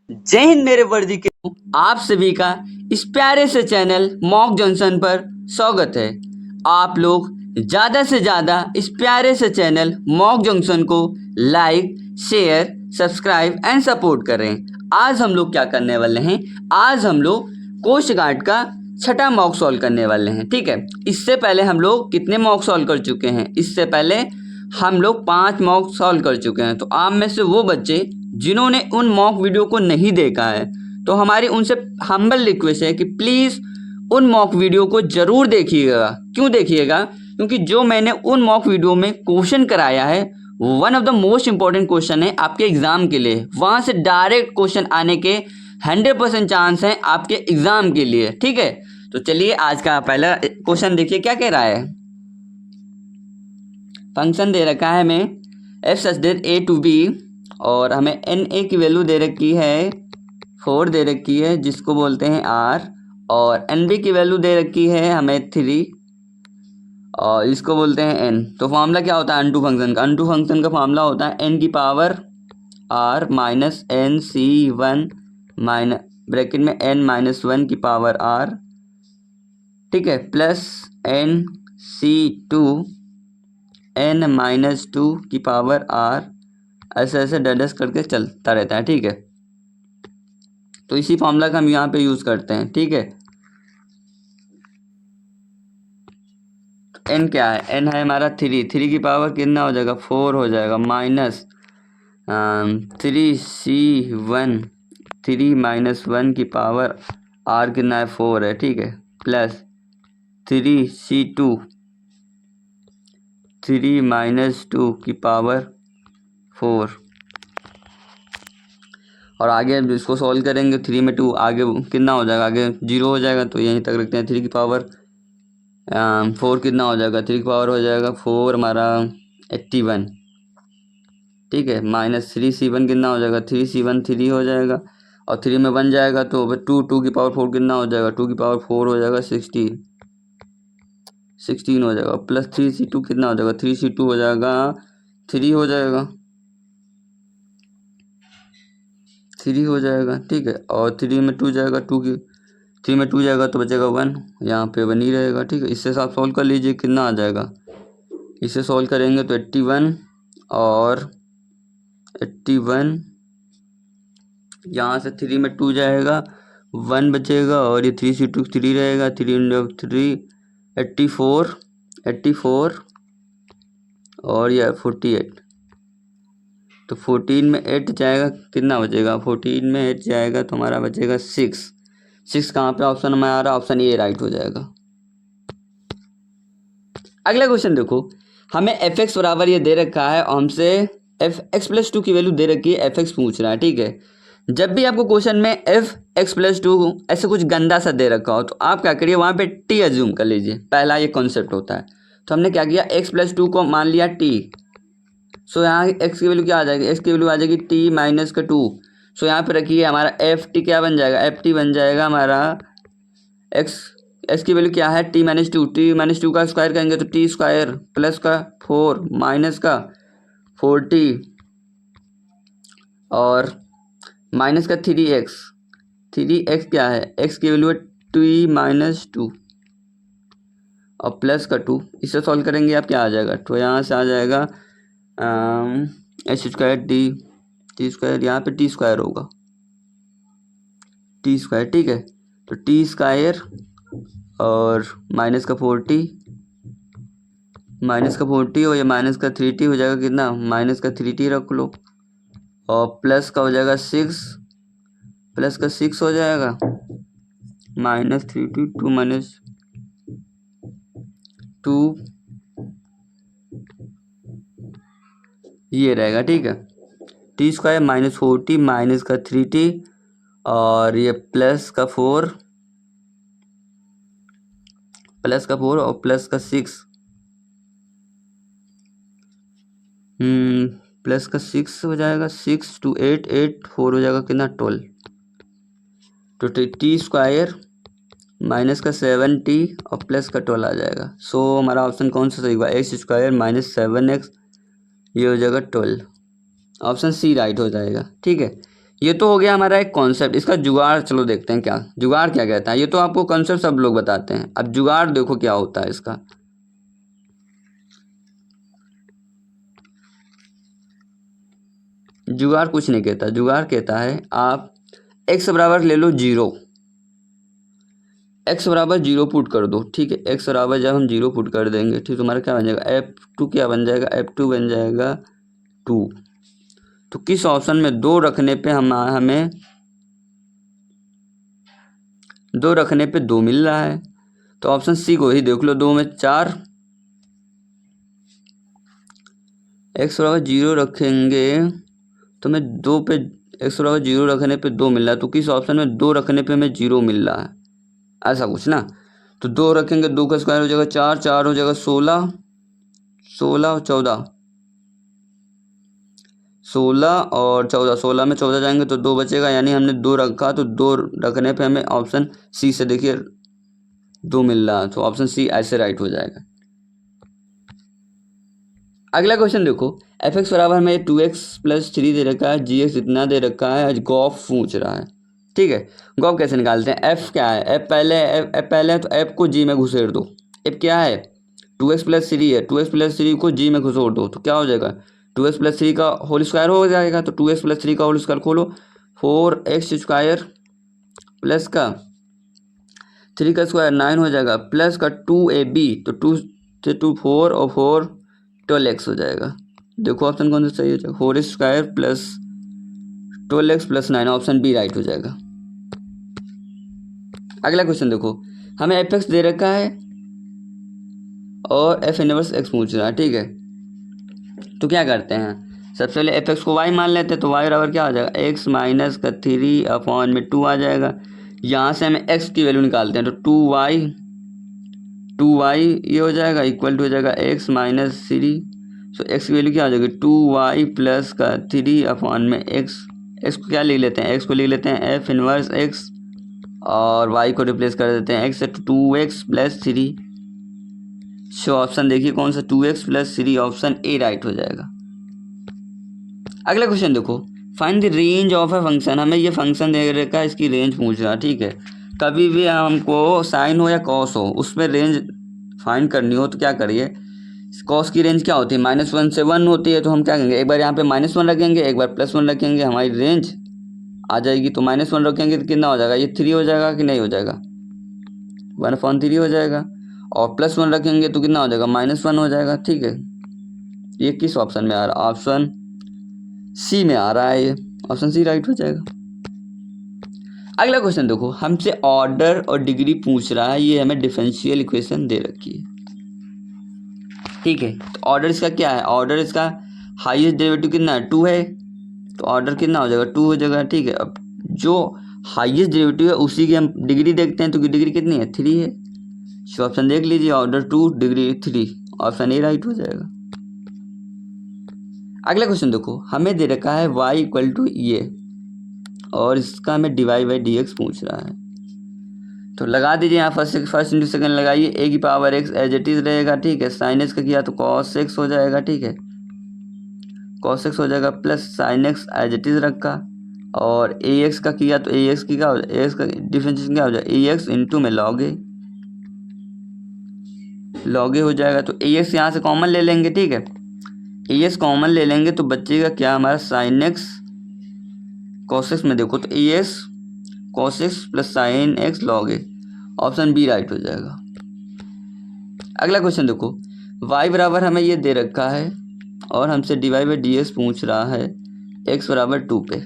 जय हिंद मेरे वर्दी के। आप सभी का इस प्यारे से चैनल मॉक जॉनसन पर स्वागत है। आप लोग ज़्यादा से ज़्यादा इस प्यारे से चैनल मॉक जॉनसन को like, share, subscribe and support करें। आज हम लोग क्या करने वाले हैं, आज हम लोग कोस्ट गार्ड का छठा मॉक सॉल्व करने वाले हैं। ठीक है, इससे पहले हम लोग कितने मॉक सॉल्व कर चुके हैं, इससे पहले हम लोग 5 मॉक सॉल्व कर चुके हैं। तो आप में से वो बच्चे जिन्होंने उन मॉक वीडियो को नहीं देखा है, तो हमारी उनसे हम्बल रिक्वेस्ट है कि प्लीज़ उन मॉक वीडियो को ज़रूर देखिएगा। क्यों देखिएगा? क्योंकि जो मैंने उन मॉक वीडियो में क्वेश्चन कराया है, one of the most important question है आपके एग्ज़ाम के लिए। वहाँ से डायरेक्ट क्वेश्चन आने के 100% चांस हैं आपके एग्ज़ाम के लिए। ठीक है, तो चलिए आज का पहला क्वेश्चन देखिए क्या कह रहा है। फंक्शन दे रखा है हमें F such that A to B, और हमें एन ए की वैल्यू दे रखी है 4 दे रखी है जिसको बोलते हैं आर, और एन बी की वैल्यू दे रखी है हमें 3 और इसको बोलते हैं एन। तो फॉर्मूला क्या होता है अनटू फंक्शन का? अनटू फंक्शन का फॉर्मूला होता है एन की power r minus n C 1 minus bracket में एन माइनस 1 की पावर आर, ठीक है, plus n C 2 n minus 2 की पावर आर, ऐसे ऐसे डैश करके चलता रहता है। ठीक है, तो इसी फॉर्मूला का हम यहाँ पे यूज़ करते हैं। ठीक है, एन क्या है? एन है हमारा 3 की पावर कितना हो जाएगा? 4 हो जाएगा, माइनस 3C1 3 माइनस 1 की पावर आर कितना है? 4 है। ठीक है, प्लस 3C2 3 माइनस 2 की पावर 4, और आगे अब इसको सॉल्व करेंगे 3 में 2 आगे कितना हो जाएगा? आगे 0 हो जाएगा, तो यहीं तक रखते हैं। 3 की पावर 4 कितना हो जाएगा? 3 की पावर हो जाएगा 4 हमारा 81। ठीक है, माइनस 3C1 कितना हो जाएगा? 3C1 3 हो जाएगा, और 3 में 1 जाएगा तो 2 की पावर 4 कितना हो जाएगा? 2 की पावर 4 हो जाएगा 16 हो जाएगा, प्लस 3C2 कितना हो जाएगा? 3C2 हो जाएगा 3 हो जाएगा, 3 हो जाएगा। ठीक है, और 3 में 2 जाएगा, 3 में 2 जाएगा तो बचेगा 1, यहाँ पे 1 ही रहेगा। ठीक है, इससे आप सॉल्व कर लीजिए कितना आ जाएगा। इसे सॉल्व करेंगे तो 81 और 81, यहाँ से 3 में 2 जाएगा, 1 बचेगा, और ये 3C2 3 रहेगा, 3 84 84 और यह 48, तो 14 में 8 जाएगा, कितना बचेगा? 14 में 8 जाएगा तो हमारा बचेगा 6 कहाँ पे ऑप्शन में आ रहा? ऑप्शन ए राइट हो जाएगा। अगला क्वेश्चन देखो, हमें एफ एक्स बराबर ये दे रखा है और हमसे एफ एक्स प्लस 2 की वैल्यू दे रखी है, एफ एक्स पूछ रहा है। ठीक है, जब भी आपको क्वेश्चन में एफ एक्स प्लस 2 ऐसे कुछ गंदा सा दे रखा हो, तो आप क्या करिए, वहाँ पे टी एज्यूम कर लीजिए। पहला ये कॉन्सेप्ट होता है। तो हमने क्या किया, एक्स प्लस 2 को मान लिया टी। सो यहाँ एक्स की वैल्यू क्या आ जाएगी? एक्स की वैल्यू आ जाएगी टी माइनस का 2। सो यहाँ पे रखिए हमारा एफ टी क्या बन जाएगा? एफ टी बन जाएगा हमारा एक्स की वैल्यू क्या है? टी माइनस 2 का स्क्वायर करेंगे तो टी स्क्वायर प्लस का 4 माइनस का 40 और माइनस का 3x क्या है? एक्स की वैल्यू है टी माइनस 2 और प्लस का 2। इससे सॉल्व करेंगे आप क्या आ जाएगा? तो यहाँ से आ जाएगा एच स्क्वायर टी स्क्वायर, यहाँ पे टी स्क्वायर होगा, टी स्क्वायर। ठीक है, तो टी स्क्वायर और माइनस का 40 और ये माइनस का 3t हो जाएगा, कितना? माइनस का 3t रख लो, और प्लस का हो जाएगा 6 हो जाएगा, माइनस 3t 2 माइनस 2 ये रहेगा। ठीक है, टी स्क्वायर माइनस 40 माइनस का 3t और ये प्लस का 4 और प्लस का 6, प्लस का 6 हो जाएगा, 6 2 8 8 4 हो जाएगा, कितना? 12। तो टी स्क्वायर माइनस का 7t और प्लस का 12 आ जाएगा। सो हमारा ऑप्शन कौन सा सही हुआ? एक्स स्क्वायर माइनस 7x, ये हो जाएगा 12, ऑप्शन सी राइट हो जाएगा। ठीक है, ये तो हो गया हमारा एक कॉन्सेप्ट। इसका जुगाड़ चलो देखते हैं, क्या जुगाड़ क्या कहता है। ये तो आपको कॉन्सेप्ट सब लोग बताते हैं, अब जुगाड़ देखो क्या होता है इसका। जुगाड़ कुछ नहीं कहता, जुगाड़ कहता है आप x बराबर ले लो 0, x बराबर 0 पुट कर दो, ठीक है। x बराबर जब हम 0 पुट कर देंगे, ठीक, तुम्हारा क्या बन जाएगा, f2 क्या बन जाएगा, f2 बन जाएगा 2। तो किस ऑप्शन में 2 रखने पे हमें 2 रखने पे 2 मिल रहा है, तो ऑप्शन सी को ही देख लो। 2 में 4, x बराबर 0 रखेंगे तो हमें 2 पे x बराबर 0 रखने पे 2 मिल रहा है, तो किस ऑप्शन में 2 रखने पे हमें 0 मिल रहा है, ऐसा कुछ ना। तो 2 रखेंगे, 2 का स्क्वायर हो जाएगा 4, 4 हो जाएगा 16, 16 और 14, 16 और 14, 16 में 14 जाएंगे तो 2 बचेगा, यानी हमने 2 रखा, तो 2 रखने पे हमें ऑप्शन सी से देखिए 2 मिल रहा है, तो ऑप्शन सी ऐसे राइट हो जाएगा। अगला क्वेश्चन देखो, एफ एक्स बराबर हमें 2x + 3 दे रखा है, जी एक्स इतना दे रखा है, आज गॉफ पूछ रहा है, ठीक है। गॉफ कैसे निकालते हैं, एफ क्या है, एफ पहले है तो एफ को जी में घुसेड़ दो। एफ क्या है, 2x + 3 है, 2x + 3 को जी में घुसेड़ दो तो क्या हो जाएगा, 2x + 3 का होल स्क्वायर हो जाएगा, तो 2x + 3 का होल स्क्वायर खोलो, 4x² प्लस का 3 का स्क्वायर 9 हो जाएगा, प्लस का 2ab, तो 2 से 2 4 और 4 12x हो जाएगा। देखो ऑप्शन कौन सा सही हो जाएगा, 4² plus 12x plus 9, option B right हो जाएगा। अगला क्वेश्चन देखो, हमें एफ एक्स दे रखा है और एफ इनवर्स एक्स पूछ रहा है, ठीक है। तो क्या करते हैं, सबसे पहले एफ एक्स को वाई मान लेते हैं, तो वाई बराबर क्या आ जाएगा, x माइनस का 3/2 आ जाएगा। यहाँ से हमें x की वैल्यू निकालते हैं, तो 2y ये हो जाएगा, इक्वल टू हो जाएगा x माइनस 3। सो x की वैल्यू क्या हो जाएगी, 2y प्लस का 3/x। x को क्या लिख लेते हैं, x को लिख लेते हैं f इनवर्स x, और y को रिप्लेस कर देते हैं x से, 2x + 3। सो ऑप्शन देखिए कौन सा, 2x + 3, ऑप्शन ए राइट हो जाएगा। अगला क्वेश्चन देखो, find the range of a function, हमें ये फंक्शन दे रखा है, इसकी रेंज पूछ रहा है, ठीक है। कभी भी हमको साइन हो या कॉस हो उसमें रेंज फाइंड करनी हो तो क्या करिए, कॉस की रेंज क्या होती है, -1 से 1 होती है, तो हम क्या करेंगे, एक बार यहाँ पे -1 रखेंगे, एक बार +1 रखेंगे, हमारी रेंज आ जाएगी। तो -1 रखेंगे तो कितना हो जाएगा, ये 3 हो जाएगा कि नहीं हो जाएगा, 1/3 हो जाएगा, और +1 रखेंगे तो कितना हो जाएगा, -1 हो जाएगा, ठीक है। ये किस ऑप्शन में आ रहा है, ऑप्शन सी में आ रहा है, ये ऑप्शन सी राइट हो जाएगा। अगला क्वेश्चन देखो, हमसे ऑर्डर और डिग्री पूछ रहा है, ये हमें डिफरेंशियल इक्वेशन दे रखी है, ठीक है। तो ऑर्डर इसका क्या है, ऑर्डर इसका हाईएस्ट डेरिवेटिव कितना है, 2 है, तो ऑर्डर कितना हो जाएगा, 2 हो जाएगा, ठीक है। अब जो हाईएस्ट डेरिवेटिव है उसी की हम डिग्री देखते हैं, तो डिग्री कितनी है, 3 है। सो ऑप्शन देख लीजिए, order 2 degree 3, option A right हो जाएगा। अगला क्वेश्चन देखो, हमें दे रखा है y = ये, और इसका हमें dy/dx पूछ रहा है, तो लगा दीजिए यहाँ फर्स्ट इंटू सेकंड लगाइए, a⁴x एज इट इज रहेगा, ठीक है। साइन एक्स का किया तो cos x हो जाएगा, ठीक है, cos x हो जाएगा, plus sine X as it is रखा, और ax का किया तो ax की क्या हो जाएगा, ax का डिफरेंशिएशन क्या हो जाएगा, ax इंटू में log a हो जाएगा। तो ax यहाँ से कॉमन ले लेंगे, ठीक है, ax कॉमन ले लेंगे तो बचेगा क्या हमारा, साइन एक्स, cos x में देखो तो as cos x plus sine X log a, option B right हो जाएगा। अगला क्वेश्चन देखो, y बराबर हमें ये दे रखा है और हमसे dy/dx पूछ रहा है x बराबर 2 पे,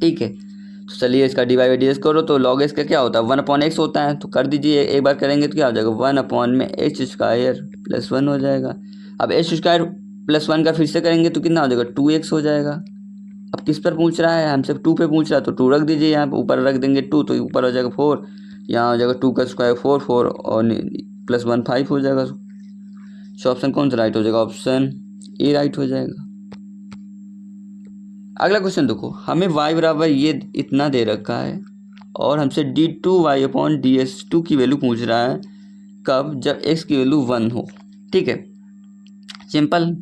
ठीक है। तो चलिए इसका dy/dx करो, तो log x का क्या होता है, 1/x होता है, तो कर दीजिए, एक बार करेंगे तो क्या हो जाएगा, 1/h² + 1 हो जाएगा। अब h² + 1 का फिर से करेंगे तो कितना हो जाएगा, 2x हो जाएगा। अब किस पर पूछ रहा है, हमसे 2 पे पूछ रहा है, तो 2 रख दीजिए, यहाँ पे ऊपर रख देंगे 2, तो ऊपर हो जाएगा 4, यहाँ हो जाएगा 2 का स्क्वायर 4, 4 और +1 5 हो जाएगा। सो ऑप्शन कौन सा राइट हो जाएगा, ऑप्शन ए राइट हो जाएगा। अगला क्वेश्चन देखो, हमें y बराबर ये इतना दे रखा है और हमसे d2y/ds2 की वैल्यू पूछ रहा है, कब, जब x की वैल्यू 1 हो, ठीक है। सिंपल,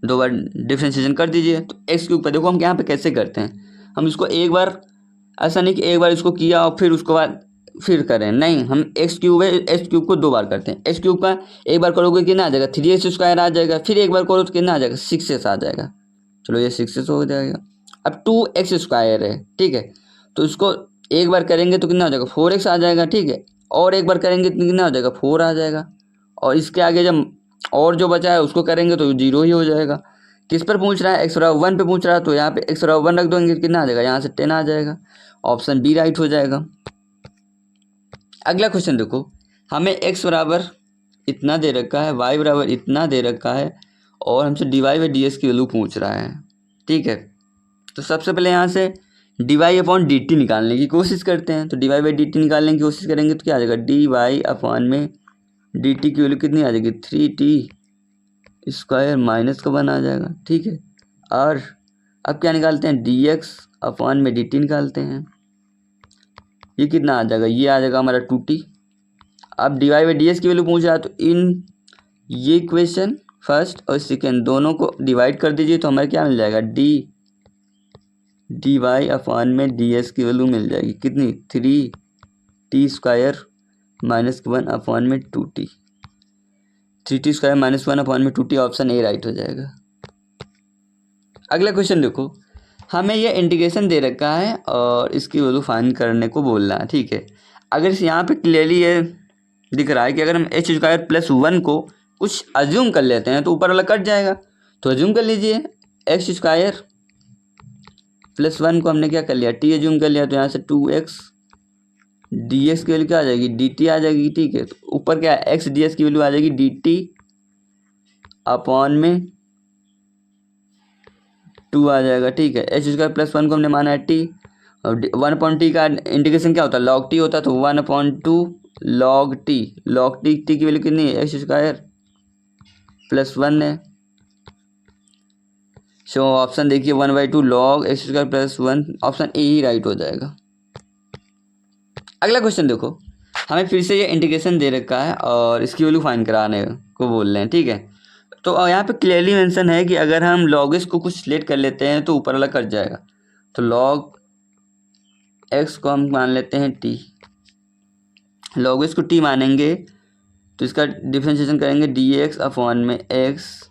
2 बार डिफरेंशिएशन कर दीजिए, तो x के ऊपर देखो हम यहाँ पे कैसे करते हैं, हम इसको एक बार, ऐसा नहीं कि एक बार इसको किया और फिर उसके बाद फिर करें, नहीं, हम एक्स क्यूब है, एक्स क्यूब को 2 बार करते हैं। एक्स क्यूब का एक बार करोगे कितना आ जाएगा, 3x² आ जाएगा, फिर एक बार करो तो कितना आ जाएगा, 6x आ जाएगा। चलो ये 6x हो जाएगा। अब 2x² है, ठीक है, तो इसको एक बार करेंगे तो कितना हो जाएगा, 4x आ जाएगा, ठीक है, और एक बार करेंगे तो कितना हो जाएगा, 4 आ जाएगा, और इसके आगे जब और जो बचा है उसको करेंगे तो 0 ही हो जाएगा। किस पर पूछ रहा है, x⁻1 पे पूछ रहा है, तो यहाँ पे x⁻1 रख देंगे, कितना आ जाएगा, यहाँ से 10 आ जाएगा। ऑप्शन बी राइट हो जाएगा। अगला क्वेश्चन देखो, हमें x बराबर इतना दे रखा है, y बराबर इतना दे रखा है, और हमसे dy बाई ds की वैल्यू पूछ रहा है, ठीक है। तो सबसे पहले यहाँ से dy/dt निकालने की कोशिश करते हैं। तो dy/dt निकालने की कोशिश करेंगे तो क्या आ जाएगा, dy/dt की वैल्यू कितनी आ जाएगी, 3t² माइनस का 1 आ जाएगा, ठीक है। और अब क्या निकालते हैं, dx/dt निकालते हैं, ये कितना आ जाएगा, ये आ जाएगा हमारा 2t। अब dy/ds की वैल्यू पूछ रहा है, तो इन ये इक्वेशन फर्स्ट और सेकेंड दोनों को डिवाइड कर दीजिए, तो हमें क्या मिल जाएगा, dy/ds की वैल्यू मिल जाएगी कितनी, 3t² minus 1/2t, 3t² minus 1/2t, option A right हो जाएगा। अगला क्वेश्चन देखो, हमें यह इंटीग्रेशन दे रखा है और इसकी वैल्यू फाइंड करने को बोल रहा है, ठीक है। अगर यहाँ पे क्लियरली ये दिख रहा है कि अगर हम h² + 1 को कुछ अज्यूम कर लेते हैं तो ऊपर वाला कट जाएगा, तो अज्यूम कर लीजिए x² + 1 को हमने क्या कर लिया, t अज्यूम कर लिया, तो यहाँ से 2x ds की वैल्यू क्या आ जाएगी, dt आ जाएगी, ठीक है। तो ऊपर क्या है, x ds की वैल्यू आ जाएगी dt/2 आ जाएगा, ठीक है। h² + 1 को हमने माना है t, और 1/t का इंटीग्रेशन क्या होता है, log t होता है, तो 1/2 log t की वैल्यू कितनी है, x² + 1 है। सो ऑप्शन देखिए 1/2 log x² + 1, option A he right हो जाएगा। अगला क्वेश्चन देखो, हमें फिर से ये इंटीग्रेशन दे रखा है और इसकी वैल्यू फाइंड कराने को बोल रहे हैं, ठीक है। तो यहाँ पे क्लियरली मेंशन है कि अगर हम log x को कुछ सिलेक्ट कर लेते हैं तो ऊपर वाला कट जाएगा, तो log x को हम मान लेते हैं t, log x को t मानेंगे तो इसका डिफरेंशिएशन करेंगे dx/x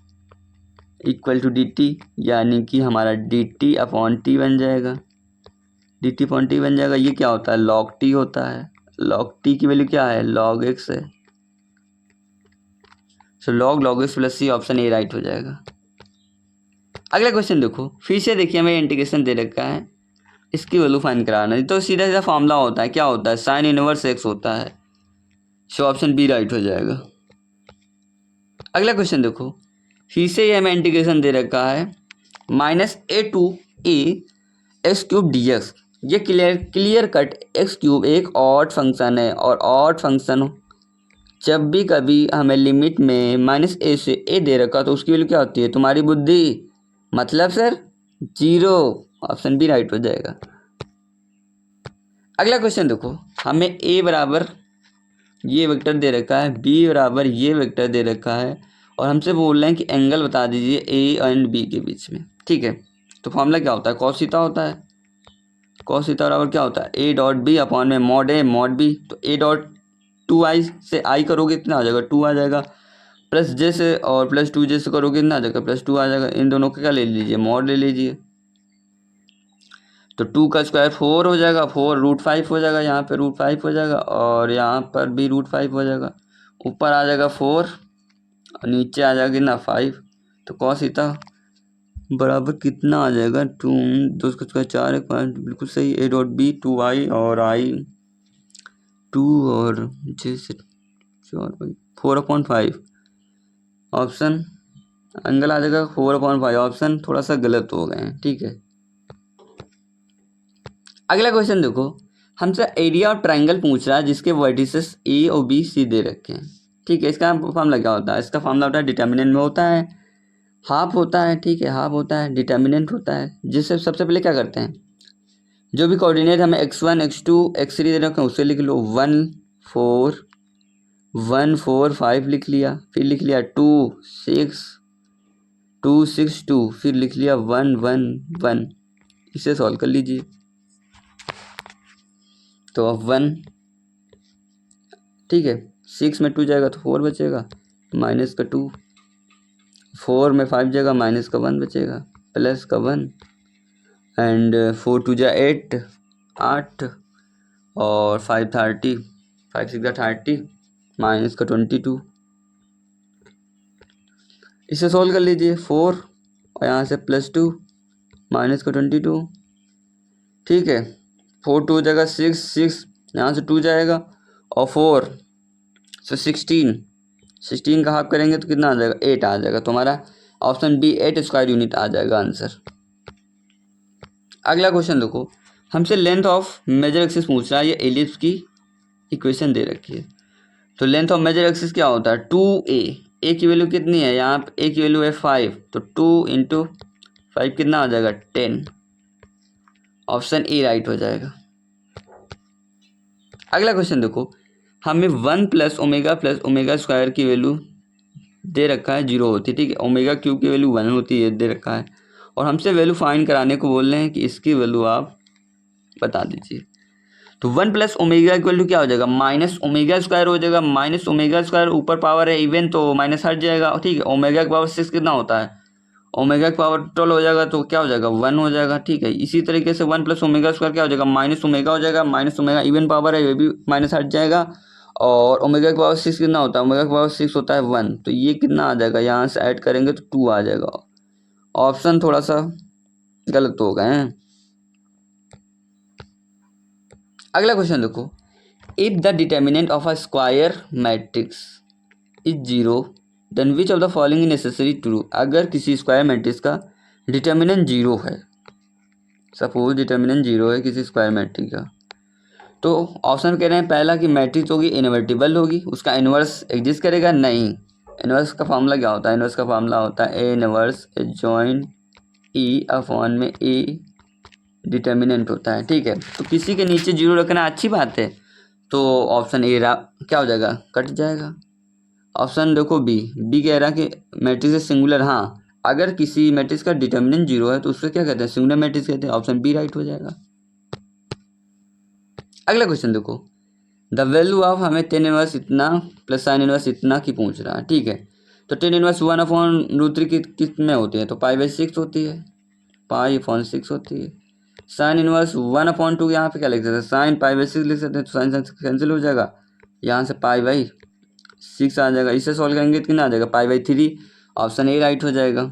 = dt, यानी कि हमारा dt/t बन जाएगा, dt/t बन जाएगा। ये क्या होता है, log t होता है, log t की वैल्यू क्या है, log x है। सो log x + c, option A right हो जाएगा। अगला क्वेश्चन देखो, फिर से देखिए हमें इंटीग्रेशन दे रखा है, इसकी वैल्यू फाइंड कराना है, तो सीधा सीधा फॉर्मूला होता है, क्या होता है, sin इनवर्स x होता है। सो ऑप्शन बी राइट हो जाएगा। अगला क्वेश्चन देखो, फिर से ये हमें इंटीग्रेशन दे रखा है -a to a x³ dx। ये क्लियर कट x³ एक ऑड फंक्शन है, और ऑड फंक्शन जब भी कभी हमें लिमिट में -a से a दे रखा तो उसकी वैल्यू क्या होती है, तुम्हारी बुद्धि, मतलब सर 0, ऑप्शन बी राइट हो जाएगा। अगला क्वेश्चन देखो, हमें a बराबर ये वेक्टर दे रखा है, b बराबर ये वेक्टर दे रखा है, और हमसे बोल रहे हैं कि एंगल बता दीजिए a एंड b के बीच में, ठीक है। तो फॉर्मूला क्या होता है, cos थीटा होता है। cos थीटा बराबर क्या होता है, a.b/mod a/b। तो a.2i से i करोगे कितना आ जाएगा, 2 आ जाएगा, प्लस j से और +2j से करोगे कितना आ जाएगा, +2 आ जाएगा। इन दोनों का क्या ले लीजिए, मॉड ले लीजिए। तो 2 का स्क्वायर 4 हो जाएगा, 4 √5 हो जाएगा, यहाँ पे √5 हो जाएगा, और यहाँ पर भी √5 हो जाएगा। ऊपर आ जाएगा 4 और नीचे आ जाएगा कितना, 5। तो cos थीटा बराबर कितना आ जाएगा, 2 का स्क्वायर 4 है, 5, बिल्कुल सही। a.b 2i और i 2 और j से 4/5, ऑप्शन एंगल आ जाएगा 4/5। ऑप्शन थोड़ा सा गलत हो गए हैं, ठीक है। अगला क्वेश्चन देखो, हमसे एरिया ऑफ ट्राइंगल पूछ रहा है जिसके वर्टिसेस a और b c दे रखे हैं, ठीक है। इसका फॉर्मूला क्या होता है, इसका फॉर्मूला होता है, डिटर्मिनेंट में होता है हाफ होता है, ठीक है, हाफ होता है, डिटर्मिनेंट होता है, जिससे सबसे पहले क्या करते हैं, जो भी कोऑर्डिनेट हमें x1 x2 x3 दे रखे हैं उससे लिख लो, 1 4 1 4 5 लिख लिया, फिर लिख लिया 2 6 2 6 2, फिर लिख लिया 1 1 1, इसे सॉल्व कर लीजिए। तो अब 1, ठीक है, 6 में 2 जाएगा तो 4 बचेगा, माइनस का 2, 4 में 5 जाएगा, माइनस का 1 बचेगा, प्लस का 1, एंड 4 2 जा 8, 8 और 5 30, 5 6 30, माइनस का 22। इसे सॉल्व कर लीजिए। 4 और यहाँ से +2, माइनस का 22, ठीक है। 4 2 जगह 6, 6 यहाँ से 2 जाएगा और 4 से 16 का हाफ करेंगे तो कितना आ जाएगा, 8 आ जाएगा। तो हमारा ऑप्शन बी 8 स्क्वायर यूनिट आ जाएगा आंसर। अगला क्वेश्चन देखो, हमसे लेंथ ऑफ मेजर एक्सिस पूछ रहा है, ये एलिप्स की इक्वेशन दे रखी है। तो लेंथ ऑफ मेजर एक्सिस क्या होता है, 2a, ए की वैल्यू कितनी है, यहाँ पे ए की वैल्यू है 5, तो 2 × 5 कितना आ जाएगा, 10। ऑप्शन ए राइट हो जाएगा। अगला क्वेश्चन देखो, हमें 1 + ओमेगा स्क्वायर की वैल्यू दे रखा है 0 होती है, ठीक है। ओमेगा क्यूब की वैल्यू 1 होती है, दे रखा है, और हमसे वैल्यू फाइंड कराने को बोल रहे हैं कि इसकी वैल्यू आप बता दीजिए। तो 1 + ओमेगा की वैल्यू क्या हो जाएगा, माइनस ओमेगा स्क्वायर हो जाएगा। माइनस ओमेगा स्क्वायर ऊपर पावर है इवन, तो माइनस हट जाएगा, ठीक है। ओमेगा की पावर 6 कितना होता है, ओमेगा की पावर 12 हो जाएगा, तो क्या हो जाएगा, 1 हो जाएगा, ठीक है। इसी तरीके से 1 + ओमेगा स्क्वायर क्या हो जाएगा, माइनस ओमेगा हो जाएगा। माइनस ओमेगा इवन पावर है, ये भी माइनस हट जाएगा, और ओमेगा की पावर 6 कितना होता है, ओमेगा की पावर 6 होता है 1, तो ये कितना आ जाएगा, यहाँ से ऐड करेंगे तो 2 आ जाएगा। ऑप्शन थोड़ा सा गलत हो गए हैं। अगला क्वेश्चन देखो, if the determinant of a square matrix is 0 then which of the following is necessary true. अगर किसी स्क्वायर मैट्रिक्स का डिटर्मिनेंट 0 है, सपोज डिटर्मिनेंट 0 है किसी स्क्वायर मैट्रिक्स का, तो ऑप्शन कह रहे हैं पहला कि मैट्रिक्स होगी इनवर्टिबल होगी, उसका इन्वर्स एग्जिस्ट करेगा, नहीं। इन्वर्स का फॉर्मूला क्या होता है, इन्वर्स का फॉर्मूला होता है A inverse join E upon में ए डिटर्मिनेंट होता है, ठीक है। तो किसी के नीचे 0 रखना अच्छी बात है, तो ऑप्शन ए क्या हो जाएगा, कट जाएगा। ऑप्शन देखो बी कह रहा है कि मैट्रिक्स सिंगुलर, हाँ, अगर किसी मैट्रिक्स का डिटर्मिनेंट 0 है तो उससे क्या कहते हैं, सिंगुलर मैट्रिक्स कहते हैं। ऑप्शन बी राइट हो जाएगा। अगला क्वेश्चन देखो, द वैल्यू ऑफ हमें tan इनवर्स इतना प्लस sin इनवर्स इतना की पूछ रहा है, ठीक है। तो tan इनवर्स 1/√3 किस में होती है, तो π/6 होती है, π/6 होती है। sin इनवर्स 1/2 यहाँ पे क्या लिख सकते हैं, sin π/6 लिख सकते हैं, तो sin कैंसिल हो जाएगा, यहाँ से π/6 आ जाएगा। इसे सॉल्व करेंगे तो कितना आ जाएगा, π/3। ऑप्शन ए राइट हो जाएगा।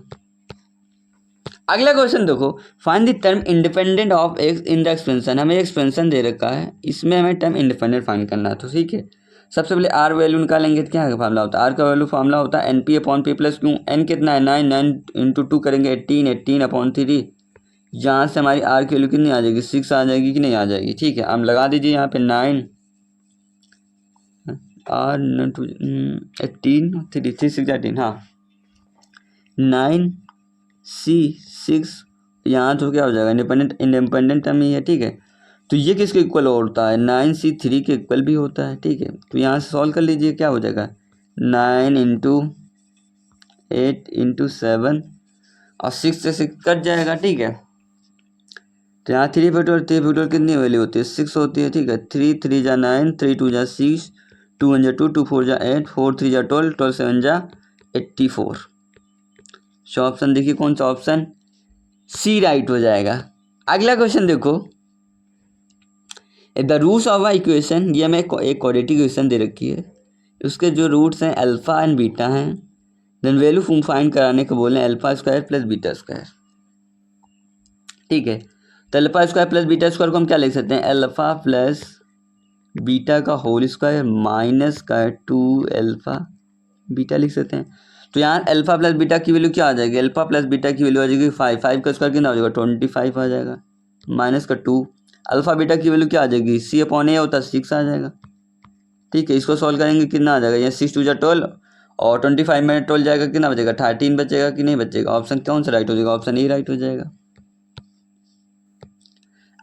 अगला क्वेश्चन देखो, find the term independent of x in the expansion. हमें एक्सपेंशन दे रखा है, इसमें हमें टर्म इंडिपेंडेंट फाइंड करना है, तो ठीक है। सबसे पहले आर वैल्यू निकालेंगे तो क्या फॉर्मूला होता है, आर का वैल्यू फॉर्मूला होता है NP/P + Q। एन कितना है 9, 9 × 2 करेंगे 18, 18/3। यहाँ से हमारी आर की वैल्यू कितनी आ जाएगी, 6 आ जाएगी कि नहीं आ जाएगी, ठीक है। हम लगा दीजिए यहाँ पे 9 आर 18 3 6 18, हाँ 9 C6, यहाँ तो क्या हो जाएगा, इंडिपेंडेंट टर्म ही है, ठीक है। तो ये किसके इक्वल होता है, 9C3 के इक्वल भी होता है, ठीक है। तो यहाँ से सॉल्व कर लीजिए, क्या हो जाएगा, 9 × 8 × 7 और 6 से 6 कट जाएगा, ठीक है। तो यहाँ 3 कितनी वैल्यू होती है, 6 होती है, ठीक है। 3 3 जा 9, 3 2 जा 6, 2 1 जा 2, 2 4 जा 8, 4 3 जा 12, 12 7 जा 84। सो ऑप्शन देखिए कौन सा, ऑप्शन सी राइट हो जाएगा। अगला क्वेश्चन देखो, the roots of a equation, ये हमें एक क्वाड्रेटिक इक्वेशन दे रखी है, उसके जो रूट्स हैं अल्फा एंड बीटा हैं, देन वैल्यू फाइंड कराने को बोले α² + β², ठीक है। तो α² + β² को हम क्या लिख सकते हैं, अल्फा प्लस बीटा का होल स्क्वायर माइनस का 2α बीटा लिख सकते हैं। तो यहाँ अल्फा प्लस बीटा की वैल्यू क्या आ जाएगी, अल्फा प्लस बीटा की वैल्यू आ जाएगी 5, 5 का स्क्वायर कितना हो जाएगा, 25 आ जाएगा, माइनस का 2। अल्फा बीटा की वैल्यू क्या आ जाएगी, C/A होता है 6 आ जाएगा, ठीक है। इसको सॉल्व करेंगे कितना आ जाएगा, यहाँ 6 2 जा 12 और 25 में 12 जाएगा, कितना बचेगा, 13 बचेगा कि नहीं बचेगा। ऑप्शन कौन सा राइट हो जाएगा, ऑप्शन ए राइट हो जाएगा।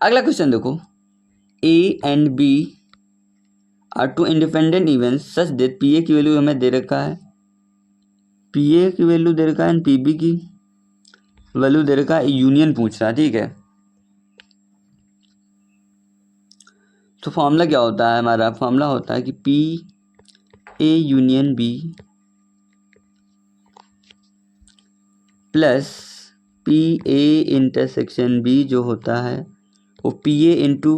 अगला क्वेश्चन देखो, A and B are 2 independent events such that PA की वैल्यू हमें दे रखा है, PA की वैल्यू दे रखा है एंड PB की वैल्यू दे रखा है, यूनियन पूछ रहा है, ठीक है। तो फॉर्मूला क्या होता है हमारा? फॉर्मूला होता है कि P A union B plus P A intersection B जो होता है वो P A into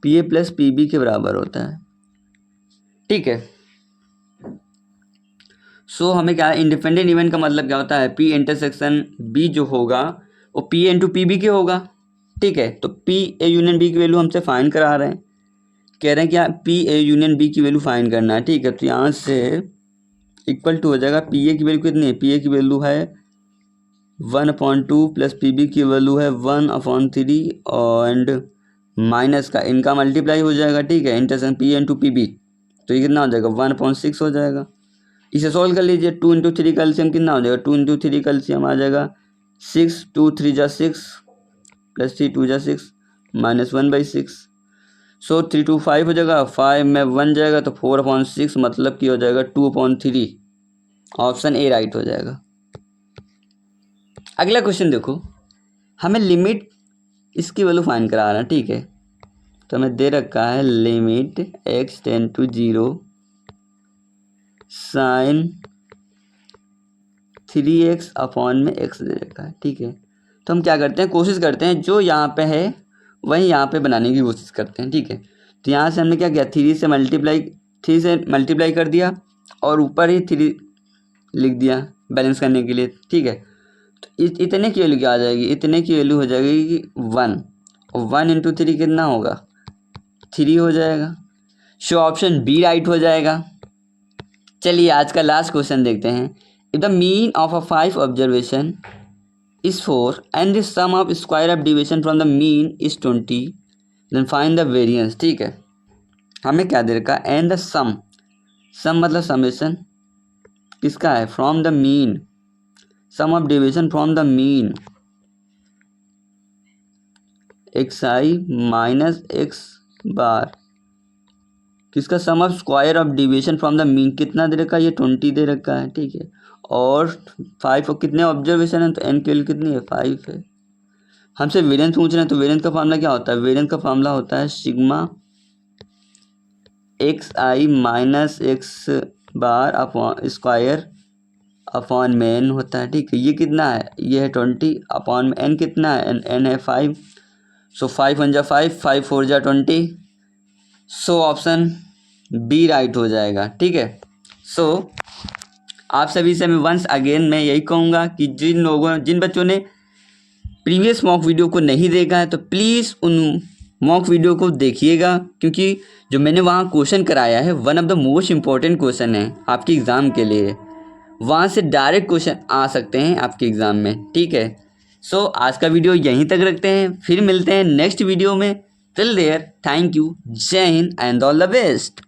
P A plus P B के बराबर होता है। ठीक है। सो हमें क्या, इंडिपेंडेंट इवेंट का मतलब क्या होता है? पी इंटरसेक्शन बी जो होगा वो P A into P B के होगा। ठीक है। तो पी ए यूनियन बी की वैल्यू हमसे फाइंड करा रहे हैं, कह रहे हैं कि पी ए यूनियन बी की वैल्यू फाइंड करना है। ठीक है। तो यहाँ से इक्वल टू हो जाएगा, पी ए की वैल्यू कितनी है? पी ए की वैल्यू है 1/2 प्लस पी बी की वैल्यू है 1/3 एंड माइनस का इनका मल्टीप्लाई हो जाएगा। ठीक है। Intersection P A into P B, तो ये कितना हो जाएगा? 1/6 हो जाएगा। इसे सॉल्व कर लीजिए। 2 इंटू 3 कैल्शियम कितना हो जाएगा? 2 इंटू 3 कैल्शियम आ जाएगा 6, 2 3 जा 6 प्लस 3 2 जा 6 -1/6। सो 3 2 5 हो जाएगा, 5 में 1 जाएगा तो 4/6 मतलब कि हो जाएगा 2/3। ऑप्शन ए राइट हो जाएगा। अगला क्वेश्चन देखो, हमें लिमिट इसकी वैल्यू फाइंड करा रहा है। ठीक है। तो हमें दे रखा है limit x tend to 0 sine 3x upon में x दे रखा है। ठीक है। तो हम क्या करते हैं, कोशिश करते हैं जो यहाँ पे है वही यहाँ पे बनाने की कोशिश करते हैं। ठीक है। तो यहाँ से हमने क्या किया, 3 से मल्टीप्लाई कर दिया और ऊपर ही 3 लिख दिया बैलेंस करने के लिए। ठीक है। तो इतने की वैल्यू क्या आ जाएगी? इतने की वैल्यू हो जाएगी कि 1, और 1 इंटू 3 कितना होगा? 3 हो जाएगा। सो ऑप्शन बी राइट हो जाएगा। चलिए आज का लास्ट क्वेश्चन देखते हैं। If the mean of a 5 observation is 4 and the sum of square of deviation from the mean is 20, then find the variance। ठीक है। हमें क्या दे रखा है? एंड द सम मतलब समेशन किसका है? From the mean, sum of deviation from the mean X I minus X bar, किसका? Sum of square of deviation from the mean कितना दे रखा है? ये 20 दे रखा है। ठीक है। और 5 और कितने ऑब्जर्वेशन है? तो एन की वैल्यू कितनी है? 5 है। हमसे वेरिएंस पूछ रहे हैं, तो वेरिएंस का फार्मूला क्या होता है? वेरिएंस का फार्मूला होता है sigma X I minus X bar upon square upon में एन होता है। ठीक है। ये कितना है? ये है 20 अपॉन में एन कितना है? एन है 5। सो 5 1 जा 5, 5 4 जा 20। सो ऑप्शन बी राइट हो जाएगा। ठीक है। सो आप सभी से मैं वंस अगेन मैं यही कहूँगा कि जिन बच्चों ने प्रीवियस मॉक वीडियो को नहीं देखा है तो प्लीज़ उन मॉक वीडियो को देखिएगा, क्योंकि जो मैंने वहाँ क्वेश्चन कराया है one of the most important question है आपके एग्ज़ाम के लिए। वहाँ से डायरेक्ट क्वेश्चन आ सकते हैं आपके एग्ज़ाम में। ठीक है। सो आज का वीडियो यहीं तक रखते हैं, फिर मिलते हैं नेक्स्ट वीडियो में। टिल देयर थैंक यू, जय Hind and all the best.